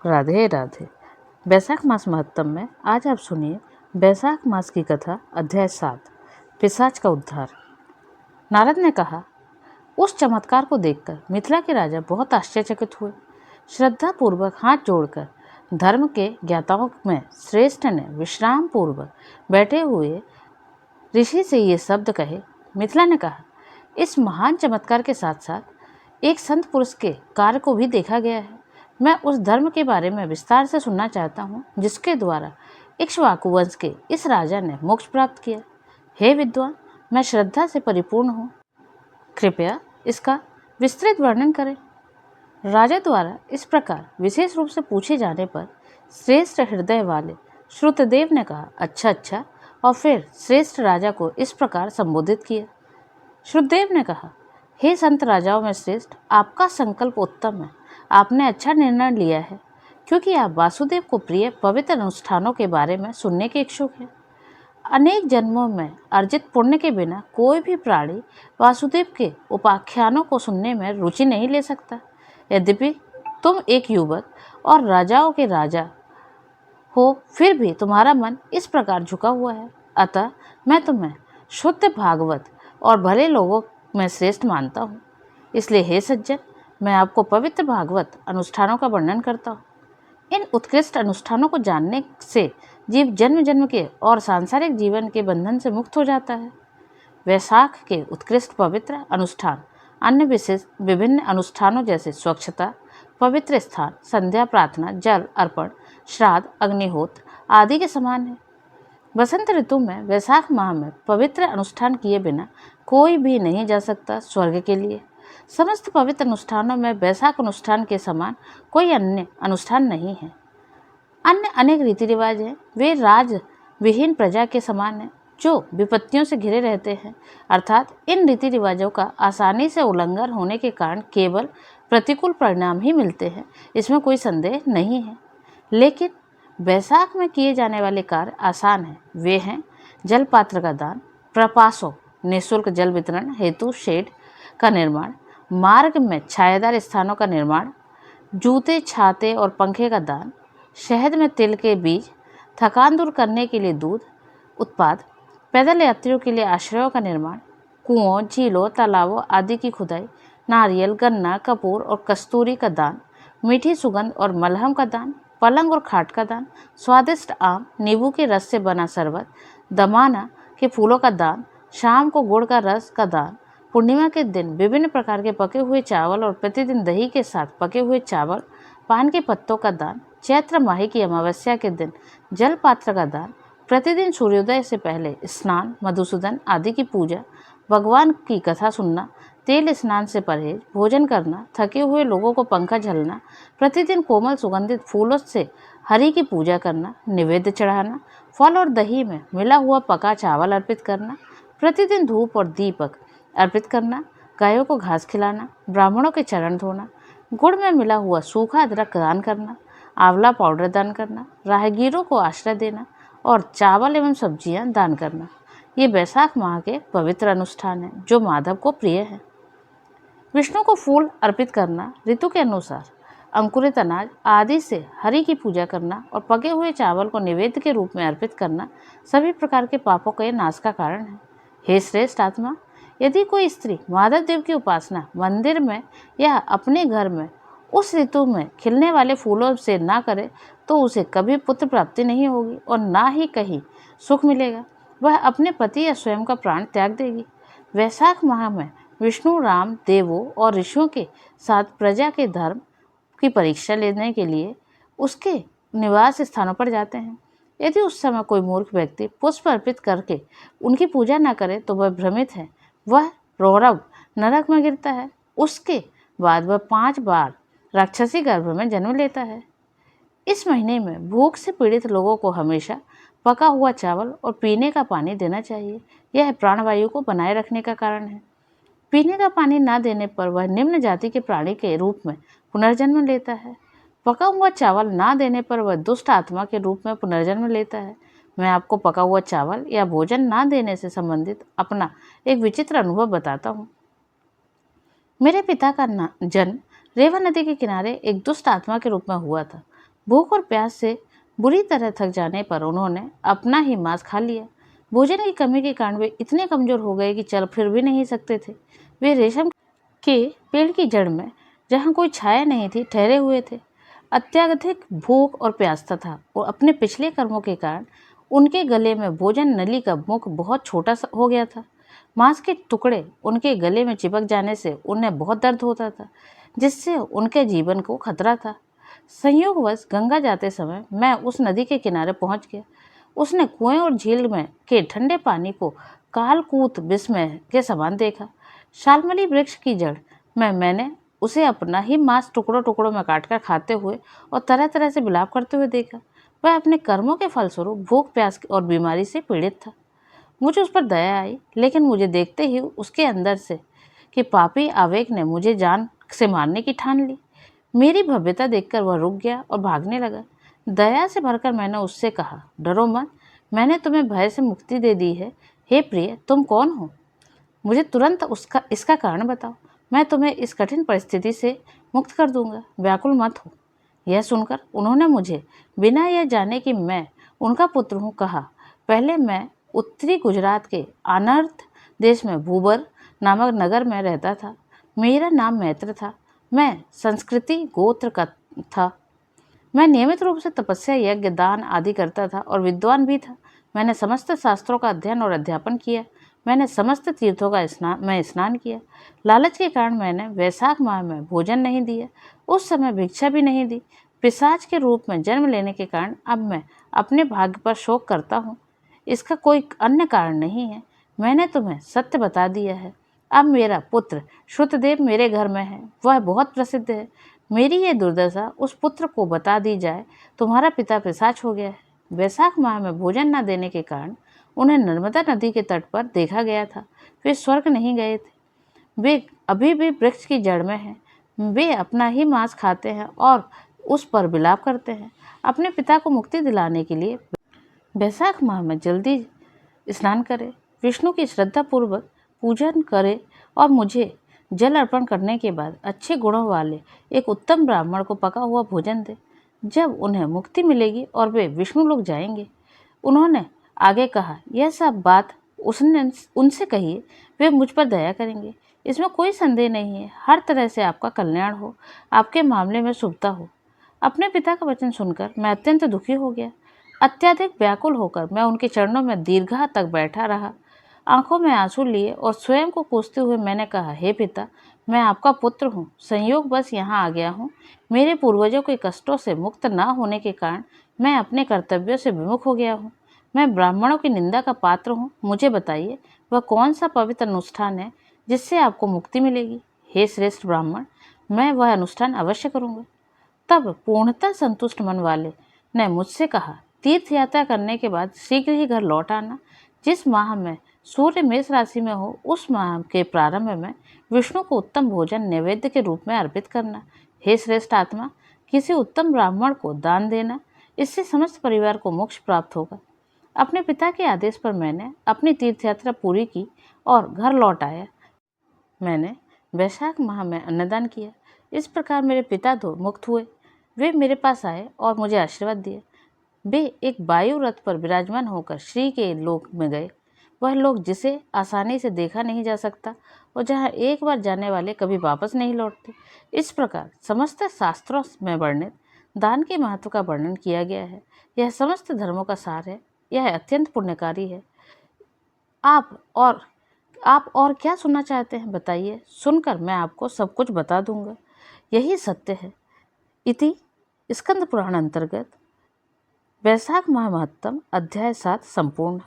राधे राधे। बैसाख मास महत्तम में आज आप सुनिए बैसाख मास की कथा, अध्याय 7, पिशाच का उद्धार। नारद ने कहा, उस चमत्कार को देखकर मिथिला के राजा बहुत आश्चर्यचकित हुए। श्रद्धा पूर्वक हाथ जोड़कर धर्म के ज्ञाताओं में श्रेष्ठ ने विश्राम पूर्वक बैठे हुए ऋषि से ये शब्द कहे। मिथिला ने कहा, इस महान चमत्कार के साथ साथ एक संत पुरुष के कार्य को भी देखा गया है। मैं उस धर्म के बारे में विस्तार से सुनना चाहता हूँ जिसके द्वारा इक्ष्वाकु वंश के इस राजा ने मोक्ष प्राप्त किया। हे विद्वान, मैं श्रद्धा से परिपूर्ण हूँ, कृपया इसका विस्तृत वर्णन करें। राजा द्वारा इस प्रकार विशेष रूप से पूछे जाने पर श्रेष्ठ हृदय वाले श्रुतदेव ने कहा, अच्छा, और फिर श्रेष्ठ राजा को इस प्रकार संबोधित किया। श्रुतदेव ने कहा, हे संत राजाओं में श्रेष्ठ, आपका संकल्प उत्तम है। आपने अच्छा निर्णय लिया है, क्योंकि आप वासुदेव को प्रिय पवित्र अनुष्ठानों के बारे में सुनने के इच्छुक हैं। अनेक जन्मों में अर्जित पुण्य के बिना कोई भी प्राणी वासुदेव के उपाख्यानों को सुनने में रुचि नहीं ले सकता। यद्यपि तुम एक युवक और राजाओं के राजा हो, फिर भी तुम्हारा मन इस प्रकार झुका हुआ है। अतः मैं तुम्हें शुद्ध भागवत और भले लोगों में श्रेष्ठ मानता हूँ। इसलिए हे सज्जन, मैं आपको पवित्र भागवत अनुष्ठानों का वर्णन करता हूँ। इन उत्कृष्ट अनुष्ठानों को जानने से जीव जन्म जन्म के और सांसारिक जीवन के बंधन से मुक्त हो जाता है। वैशाख के उत्कृष्ट पवित्र अनुष्ठान अन्य विशेष विभिन्न अनुष्ठानों जैसे स्वच्छता, पवित्र स्थान, संध्या प्रार्थना, जल अर्पण, श्राद्ध, अग्निहोत्र आदि के समान है। बसंत ऋतु में वैशाख माह में पवित्र अनुष्ठान किए बिना कोई भी नहीं जा सकता स्वर्ग के लिए। समस्त पवित्र अनुष्ठानों में वैशाख अनुष्ठान के समान कोई अन्य अनुष्ठान नहीं है। अन्य अनेक रीति रिवाज हैं, वे राज विहीन प्रजा के समान हैं जो विपत्तियों से घिरे रहते हैं। अर्थात इन रीति रिवाजों का आसानी से उल्लंघन होने के कारण केवल प्रतिकूल परिणाम ही मिलते हैं, इसमें कोई संदेह नहीं है। लेकिन वैशाख में किए जाने वाले कार्य आसान हैं। वे हैं जल पात्र का दान, प्रपासों निःशुल्क जल वितरण हेतु शेड का निर्माण, मार्ग में छायादार स्थानों का निर्माण, जूते, छाते और पंखे का दान, शहद में तिल के बीज, थकान दूर करने के लिए दूध उत्पाद, पैदल यात्रियों के लिए आश्रयों का निर्माण, कुओं, झीलों, तालाबों आदि की खुदाई, नारियल, गन्ना, कपूर और कस्तूरी का दान, मीठी सुगंध और मलहम का दान, पलंग और खाट का दान, स्वादिष्ट आम, नींबू के रस से बना शरबत, दमाना के फूलों का दान, शाम को गुड़ का रस का दान, पूर्णिमा के दिन विभिन्न प्रकार के पके हुए चावल और प्रतिदिन दही के साथ पके हुए चावल, पान के पत्तों का दान, चैत्र माह की अमावस्या के दिन जल पात्र का दान, प्रतिदिन सूर्योदय से पहले स्नान, मधुसूदन आदि की पूजा, भगवान की कथा सुनना, तेल स्नान से परहेज, भोजन करना, थके हुए लोगों को पंखा झलना, प्रतिदिन कोमल सुगंधित फूलों से हरि की पूजा करना, निवेद्य चढ़ाना, फल और दही में मिला हुआ पका चावल अर्पित करना, प्रतिदिन धूप और दीपक अर्पित करना, गायों को घास खिलाना, ब्राह्मणों के चरण धोना, गुड़ में मिला हुआ सूखा अदरक दान करना, आंवला पाउडर दान करना, राहगीरों को आश्रय देना और चावल एवं सब्जियां दान करना। ये वैशाख माह के पवित्र अनुष्ठान हैं जो माधव को प्रिय हैं। विष्णु को फूल अर्पित करना, ऋतु के अनुसार अंकुरित अनाज आदि से हरि की पूजा करना और पके हुए चावल को निवेद्य के रूप में अर्पित करना सभी प्रकार के पापों के नाश का कारण है। हे श्रेष्ठ आत्मा, यदि कोई स्त्री माधव देव की उपासना मंदिर में या अपने घर में उस ऋतु में खिलने वाले फूलों से ना करे तो उसे कभी पुत्र प्राप्ति नहीं होगी और ना ही कहीं सुख मिलेगा। वह अपने पति या स्वयं का प्राण त्याग देगी। वैशाख माह में विष्णु, राम, देवों और ऋषियों के साथ प्रजा के धर्म की परीक्षा लेने के लिए उसके निवास स्थानों पर जाते हैं। यदि उस समय कोई मूर्ख व्यक्ति पुष्प अर्पित करके उनकी पूजा न करे तो वह भ्रमित है, वह रौरव नरक में गिरता है। उसके बाद वह 5 बार राक्षसी गर्भ में जन्म लेता है। इस महीने में भूख से पीड़ित लोगों को हमेशा पका हुआ चावल और पीने का पानी देना चाहिए। यह प्राणवायु को बनाए रखने का कारण है। पीने का पानी न देने पर वह निम्न जाति के प्राणी के रूप में पुनर्जन्म लेता है। पका हुआ चावल ना देने पर वह दुष्ट आत्मा के रूप में पुनर्जन्म लेता है। मैं आपको पका हुआ चावल या भोजन ना देने से संबंधित अपना एक विचित्र अनुभव बताता हूँ। मेरे पिता का जन्म रेवा नदी के किनारे एक दुष्ट आत्मा के रूप में हुआ था। भूख और प्यास से बुरी तरह थक जाने पर उन्होंने अपना ही मांस खा लिया। भोजन की कमी के कारण वे इतने कमजोर हो गए कि चल फिर भी नहीं सकते थे। वे रेशम के पेड़ की जड़ में, जहाँ कोई छाया नहीं थी, ठहरे हुए थे। अत्यधिक भूख और प्यासा था और अपने पिछले कर्मों के कारण उनके गले में भोजन नली का मुख बहुत छोटा हो गया था। मांस के टुकड़े उनके गले में चिपक जाने से उन्हें बहुत दर्द होता था, जिससे उनके जीवन को खतरा था। संयोगवश गंगा जाते समय मैं उस नदी के किनारे पहुंच गया। उसने कुएं और झील में के ठंडे पानी को कालकूट विस्मय के समान देखा। शालमली वृक्ष की जड़ में मैंने उसे अपना ही मांस टुकड़ों टुकड़ों में काटकर खाते हुए और तरह तरह से विलाप करते हुए देखा। वह अपने कर्मों के फलस्वरूप भूख, प्यास और बीमारी से पीड़ित था। मुझे उस पर दया आई, लेकिन मुझे देखते ही उसके अंदर से कि पापी आवेग ने मुझे जान से मारने की ठान ली। मेरी भव्यता देखकर वह रुक गया और भागने लगा। दया से भरकर मैंने उससे कहा, डरो मत, मैंने तुम्हें भय से मुक्ति दे दी है। हे प्रिय, तुम कौन हो? मुझे तुरंत इसका कारण बताओ। मैं तुम्हें इस कठिन परिस्थिति से मुक्त कर दूंगा। व्याकुल मत हो। यह सुनकर उन्होंने मुझे बिना यह जाने कि मैं उनका पुत्र हूँ कहा, पहले मैं उत्तरी गुजरात के अनर्थ देश में भूबर नामक नगर में रहता था। मेरा नाम मैत्र था। मैं संस्कृति गोत्र का था। मैं नियमित रूप से तपस्या, यज्ञ, दान आदि करता था और विद्वान भी था। मैंने समस्त शास्त्रों का अध्ययन और अध्यापन किया। मैंने समस्त तीर्थों का स्नान किया। लालच के कारण मैंने वैशाख माह में भोजन नहीं दिया। उस समय भिक्षा भी नहीं दी। पिशाच के रूप में जन्म लेने के कारण अब मैं अपने भाग्य पर शोक करता हूँ। इसका कोई अन्य कारण नहीं है। मैंने तुम्हें सत्य बता दिया है। अब मेरा पुत्र श्रुतदेव मेरे घर में है। वह बहुत प्रसिद्ध है। मेरी ये दुर्दशा उस पुत्र को बता दी जाए, तुम्हारा पिता पिशाच हो गया है। वैशाख माह में भोजन न देने के कारण उन्हें नर्मदा नदी के तट पर देखा गया था। वे स्वर्ग नहीं गए थे। वे अभी भी वृक्ष की जड़ में हैं। वे अपना ही मांस खाते हैं और उस पर विलाप करते हैं। अपने पिता को मुक्ति दिलाने के लिए वैशाख माह में जल्दी स्नान करें, विष्णु की श्रद्धापूर्वक पूजन करें और मुझे जल अर्पण करने के बाद अच्छे गुणों वाले एक उत्तम ब्राह्मण को पका हुआ भोजन दें। जब उन्हें मुक्ति मिलेगी और वे विष्णु लोक जाएंगे। उन्होंने आगे कहा, यह सब बात उसने उनसे कहिए, वे मुझ पर दया करेंगे। इसमें कोई संदेह नहीं है। हर तरह से आपका कल्याण हो, आपके मामले में शुभता हो। अपने पिता का वचन सुनकर मैं अत्यंत दुखी हो गया। अत्यधिक व्याकुल होकर मैं उनके चरणों में दीर्घा तक बैठा रहा। आंखों में आंसू लिए और स्वयं को कोसते हुए मैंने कहा, हे पिता, मैं आपका पुत्र हूँ। संयोग बस यहाँ आ गया हूँ। मेरे पूर्वजों के कष्टों से मुक्त न होने के कारण मैं अपने कर्तव्यों से विमुख हो गया हूँ। मैं ब्राह्मणों की निंदा का पात्र हूँ। मुझे बताइए, वह कौन सा पवित्र अनुष्ठान है जिससे आपको मुक्ति मिलेगी? हे श्रेष्ठ ब्राह्मण, मैं वह अनुष्ठान अवश्य करूँगा। तब पूर्णतः संतुष्ट मन वाले ने मुझसे कहा, तीर्थ यात्रा करने के बाद शीघ्र ही घर लौट आना। जिस माह में सूर्य मेष राशि में हो, उस माह के प्रारंभ में विष्णु को उत्तम भोजन नैवेद्य के रूप में अर्पित करना। हे श्रेष्ठ आत्मा, किसी उत्तम ब्राह्मण को दान देना, इससे समस्त परिवार को मोक्ष प्राप्त होगा। अपने पिता के आदेश पर मैंने अपनी तीर्थ यात्रा पूरी की और घर लौट आया। मैंने वैशाख माह में अन्नदान किया। इस प्रकार मेरे पिता तो मुक्त हुए। वे मेरे पास आए और मुझे आशीर्वाद दिया। वे एक वायु रथ पर विराजमान होकर श्री के लोक में गए, वह लोक जिसे आसानी से देखा नहीं जा सकता और जहाँ एक बार जाने वाले कभी वापस नहीं लौटते। इस प्रकार समस्त शास्त्रों में वर्णित दान के महत्व का वर्णन किया गया है। यह समस्त धर्मों का सार है। यह अत्यंत पुण्यकारी है। आप और क्या सुनना चाहते हैं, बताइए। सुनकर मैं आपको सब कुछ बता दूंगा। यही सत्य है। इति स्कंद पुराण अंतर्गत वैशाख माह महत्तम अध्याय 7 संपूर्ण।